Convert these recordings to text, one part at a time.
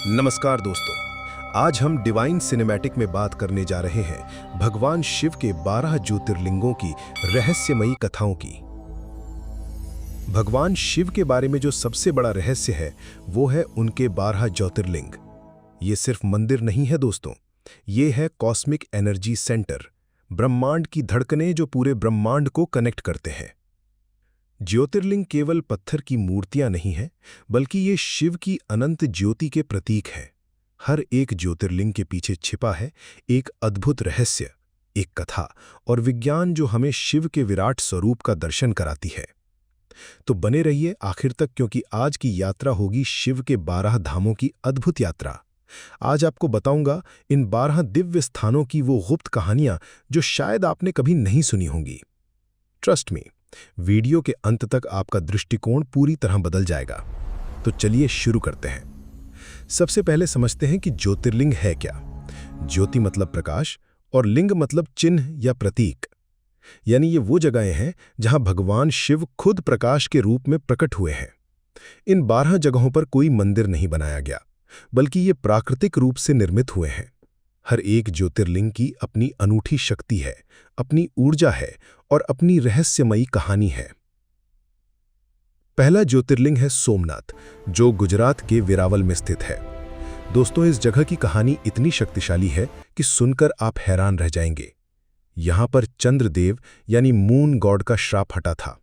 नमस्कार दोस्तों, आज हम डिवाइन सिनेमैटिक में बात करने जा रहे हैं भगवान शिव के 12 ज्योतिर्लिंगों की रहस्यमयी कथाओं की। भगवान शिव के बारे में जो सबसे बड़ा रहस्य है वो है उनके 12 ज्योतिर्लिंग। ये सिर्फ मंदिर नहीं है दोस्तों, ये है कॉस्मिक एनर्जी सेंटर, ब्रह्मांड की धड़कनें जो पूरे ब्रह्मांड को कनेक्ट करते हैं। ज्योतिर्लिंग केवल पत्थर की मूर्तियां नहीं हैं, बल्कि ये शिव की अनंत ज्योति के प्रतीक हैं। हर एक ज्योतिर्लिंग के पीछे छिपा है एक अद्भुत रहस्य, एक कथा और विज्ञान जो हमें शिव के विराट स्वरूप का दर्शन कराती है। तो बने रहिए आखिर तक, क्योंकि आज की यात्रा होगी शिव के 12 धामों की अद्भुत यात्रा। आज आपको बताऊंगा इन 12 दिव्य स्थानों की वो गुप्त कहानियां जो शायद आपने कभी नहीं सुनी होंगी। ट्रस्ट मी, वीडियो के अंत तक आपका दृष्टिकोण पूरी तरह बदल जाएगा। तो चलिए शुरू करते हैं। सबसे पहले समझते हैं कि ज्योतिर्लिंग है क्या। ज्योति मतलब प्रकाश और लिंग मतलब चिन्ह या प्रतीक, यानी ये वो जगहें हैं जहां भगवान शिव खुद प्रकाश के रूप में प्रकट हुए हैं। इन 12 जगहों पर कोई मंदिर नहीं बनाया गया, बल्कि ये प्राकृतिक रूप से निर्मित हुए हैं। हर एक ज्योतिर्लिंग की अपनी अनूठी शक्ति है, अपनी ऊर्जा है और अपनी रहस्यमयी कहानी है। पहला ज्योतिर्लिंग है सोमनाथ, जो गुजरात के वेरावल में स्थित है। दोस्तों, इस जगह की कहानी इतनी शक्तिशाली है कि सुनकर आप हैरान रह जाएंगे। यहां पर चंद्रदेव यानी मून गॉड का श्राप हटा था।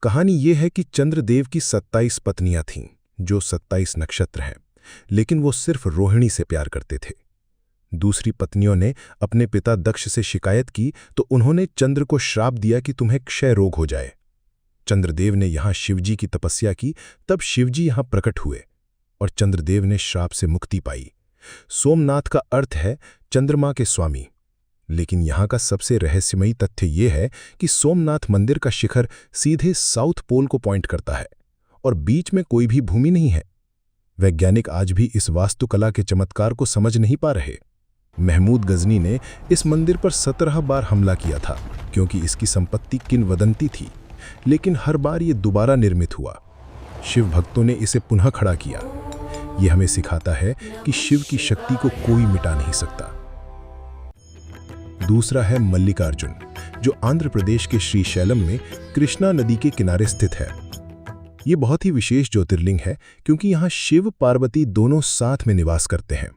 कहानी यह है कि चंद्रदेव की 27 पत्नियां थीं, जो 27 नक्षत्र हैं, लेकिन वो सिर्फ रोहिणी से प्यार करते थे। दूसरी पत्नियों ने अपने पिता दक्ष से शिकायत की तो उन्होंने चंद्र को श्राप दिया कि तुम्हें क्षय रोग हो जाए। चंद्रदेव ने यहां शिवजी की तपस्या की, तब शिवजी यहां प्रकट हुए और चंद्रदेव ने श्राप से मुक्ति पाई। सोमनाथ का अर्थ है चंद्रमा के स्वामी। लेकिन यहां का सबसे रहस्यमयी तथ्य यह है कि सोमनाथ मंदिर का शिखर सीधे साउथ पोल को पॉइंट करता है और बीच में कोई भी भूमि नहीं है। वैज्ञानिक आज भी इस वास्तुकला के चमत्कार को समझ नहीं पा रहे। महमूद गजनी ने इस मंदिर पर 17 बार हमला किया था, क्योंकि इसकी संपत्ति किंवदंती थी, लेकिन हर बार ये दोबारा निर्मित हुआ। शिव भक्तों ने इसे पुनः खड़ा किया। यह हमें सिखाता है कि शिव की शक्ति को कोई मिटा नहीं सकता। दूसरा है मल्लिकार्जुन, जो आंध्र प्रदेश के श्रीशैलम में कृष्णा नदी के किनारे स्थित है। ये बहुत ही विशेष ज्योतिर्लिंग है, क्योंकि यहाँ शिव पार्वती दोनों साथ में निवास करते हैं।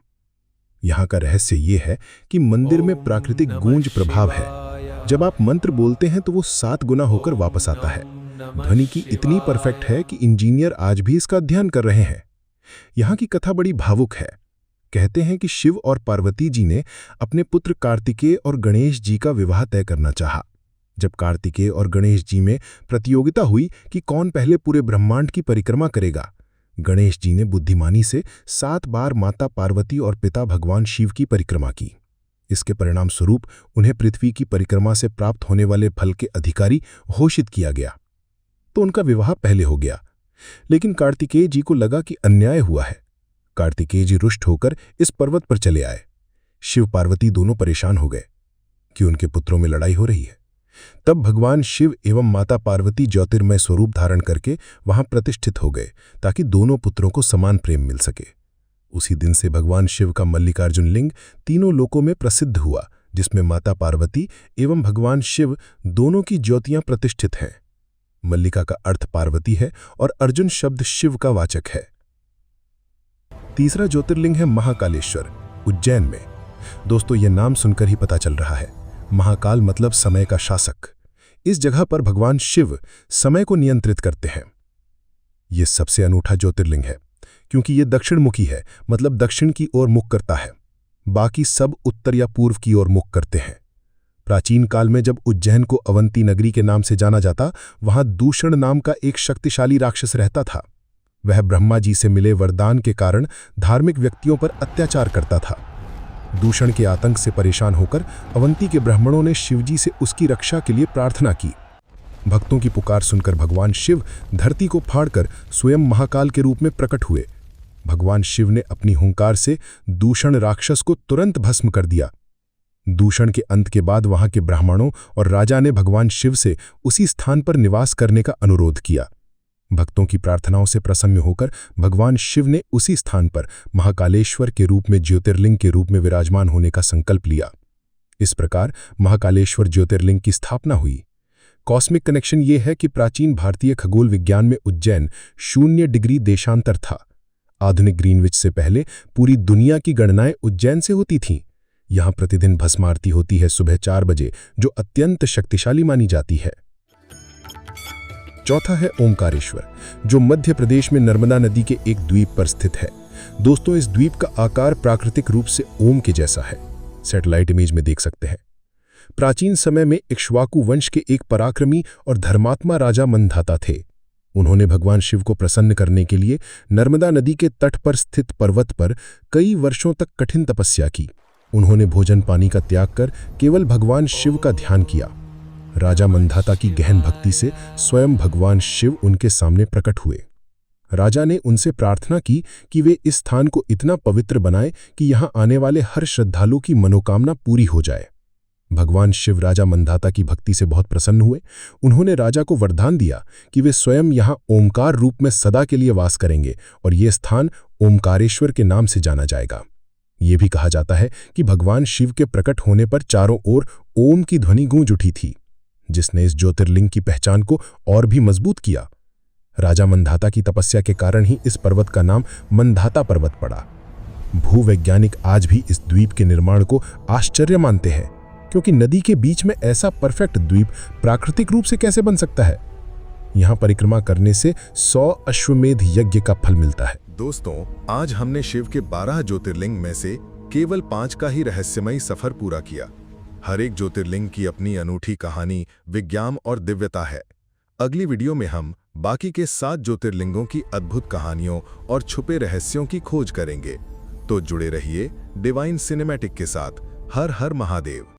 यहाँ का रहस्य ये है कि मंदिर में प्राकृतिक गूंज प्रभाव है। जब आप मंत्र बोलते हैं तो वो 7 गुना होकर वापस आता है। ध्वनि की इतनी परफेक्ट है कि इंजीनियर आज भी इसका अध्ययन कर रहे हैं। यहाँ की कथा बड़ी भावुक है। कहते हैं कि शिव और पार्वती जी ने अपने पुत्र कार्तिकेय और गणेश जी का विवाह तय करना चाहा। जब कार्तिकेय और गणेश जी में प्रतियोगिता हुई कि कौन पहले पूरे ब्रह्मांड की परिक्रमा करेगा, गणेश जी ने बुद्धिमानी से 7 बार माता पार्वती और पिता भगवान शिव की परिक्रमा की। इसके परिणाम स्वरूप उन्हें पृथ्वी की परिक्रमा से प्राप्त होने वाले फल के अधिकारी घोषित किया गया, तो उनका विवाह पहले हो गया। लेकिन कार्तिकेय जी को लगा कि अन्याय हुआ है। कार्तिकेय जी रुष्ट होकर इस पर्वत पर चले आए। शिव पार्वती दोनों परेशान हो गए कि उनके पुत्रों में लड़ाई हो रही है। तब भगवान शिव एवं माता पार्वती ज्योतिर्मय स्वरूप धारण करके वहां प्रतिष्ठित हो गए, ताकि दोनों पुत्रों को समान प्रेम मिल सके। उसी दिन से भगवान शिव का मल्लिकार्जुन लिंग तीनों लोकों में प्रसिद्ध हुआ, जिसमें माता पार्वती एवं भगवान शिव दोनों की ज्योतियां प्रतिष्ठित हैं। मल्लिका का अर्थ पार्वती है और अर्जुन शब्द शिव का वाचक है। तीसरा ज्योतिर्लिंग है महाकालेश्वर, उज्जैन में। दोस्तों, यह नाम सुनकर ही पता चल रहा है, महाकाल मतलब समय का शासक। इस जगह पर भगवान शिव समय को नियंत्रित करते हैं। यह सबसे अनूठा ज्योतिर्लिंग है, क्योंकि यह दक्षिणमुखी है, मतलब दक्षिण की ओर मुख करता है। बाकी सब उत्तर या पूर्व की ओर मुख करते हैं। प्राचीन काल में जब उज्जैन को अवंती नगरी के नाम से जाना जाता, वहां दूषण नाम का एक शक्तिशाली राक्षस रहता था। वह ब्रह्मा जी से मिले वरदान के कारण धार्मिक व्यक्तियों पर अत्याचार करता था। दूषण के आतंक से परेशान होकर अवंती के ब्राह्मणों ने शिवजी से उसकी रक्षा के लिए प्रार्थना की। भक्तों की पुकार सुनकर भगवान शिव धरती को फाड़कर स्वयं महाकाल के रूप में प्रकट हुए। भगवान शिव ने अपनी हुंकार से दूषण राक्षस को तुरंत भस्म कर दिया। दूषण के अंत के बाद वहां के ब्राह्मणों और राजा ने भगवान शिव से उसी स्थान पर निवास करने का अनुरोध किया। भक्तों की प्रार्थनाओं से प्रसन्न होकर भगवान शिव ने उसी स्थान पर महाकालेश्वर के रूप में ज्योतिर्लिंग के रूप में विराजमान होने का संकल्प लिया। इस प्रकार महाकालेश्वर ज्योतिर्लिंग की स्थापना हुई। कॉस्मिक कनेक्शन ये है कि प्राचीन भारतीय खगोल विज्ञान में उज्जैन 0 डिग्री देशांतर था। आधुनिक ग्रीनविच से पहले पूरी दुनिया की गणनाएं उज्जैन से होती थीं। यहां प्रतिदिन भस्म आरती होती है सुबह 4 बजे, जो अत्यंत शक्तिशाली मानी जाती है। चौथा है ओमकारेश्वर, जो मध्य प्रदेश में नर्मदा नदी के एक द्वीप पर स्थित है। दोस्तों, इस द्वीप का आकार प्राकृतिक रूप से ओम के जैसा है। सैटेलाइट इमेज में देख सकते हैं। प्राचीन समय में इक्ष्वाकु वंश के एक पराक्रमी और धर्मात्मा राजा मंधाता थे। उन्होंने भगवान शिव को प्रसन्न करने के लिए नर्मदा नदी के तट पर स्थित पर्वत पर कई वर्षों तक कठिन तपस्या की। उन्होंने भोजन पानी का त्याग कर केवल भगवान शिव का ध्यान किया। राजा मंधाता की गहन भक्ति से स्वयं भगवान शिव उनके सामने प्रकट हुए। राजा ने उनसे प्रार्थना की कि वे इस स्थान को इतना पवित्र बनाएं कि यहां आने वाले हर श्रद्धालु की मनोकामना पूरी हो जाए। भगवान शिव राजा मंधाता की भक्ति से बहुत प्रसन्न हुए। उन्होंने राजा को वरदान दिया कि वे स्वयं यहां ओमकार रूप में सदा के लिए वास करेंगे और ये स्थान ओमकारेश्वर के नाम से जाना जाएगा। ये भी कहा जाता है कि भगवान शिव के प्रकट होने पर चारों ओर ओम की ध्वनि गूंज उठी थी, जिसने इस ज्योतिर्लिंग की पहचान को और भी मजबूत किया। राजा मंधाता की तपस्या के कारण ही इस पर्वत का नाम मंधाता पर्वत पड़ा। भूवैज्ञानिक आज भी इस द्वीप के निर्माण को आश्चर्य मानते हैं, क्योंकि नदी के बीच में ऐसा परफेक्ट द्वीप प्राकृतिक रूप से कैसे बन सकता है। यहां परिक्रमा करने से 100 अश्वमेध यज्ञ का फल मिलता है। दोस्तों, आज हमने शिव के 12 ज्योतिर्लिंग में से केवल 5 का ही रहस्यमयी सफर पूरा किया। हर एक ज्योतिर्लिंग की अपनी अनूठी कहानी, विज्ञान और दिव्यता है। अगली वीडियो में हम बाकी के 7 ज्योतिर्लिंगों की अद्भुत कहानियों और छुपे रहस्यों की खोज करेंगे। तो जुड़े रहिए डिवाइन सिनेमैटिक के साथ। हर हर महादेव।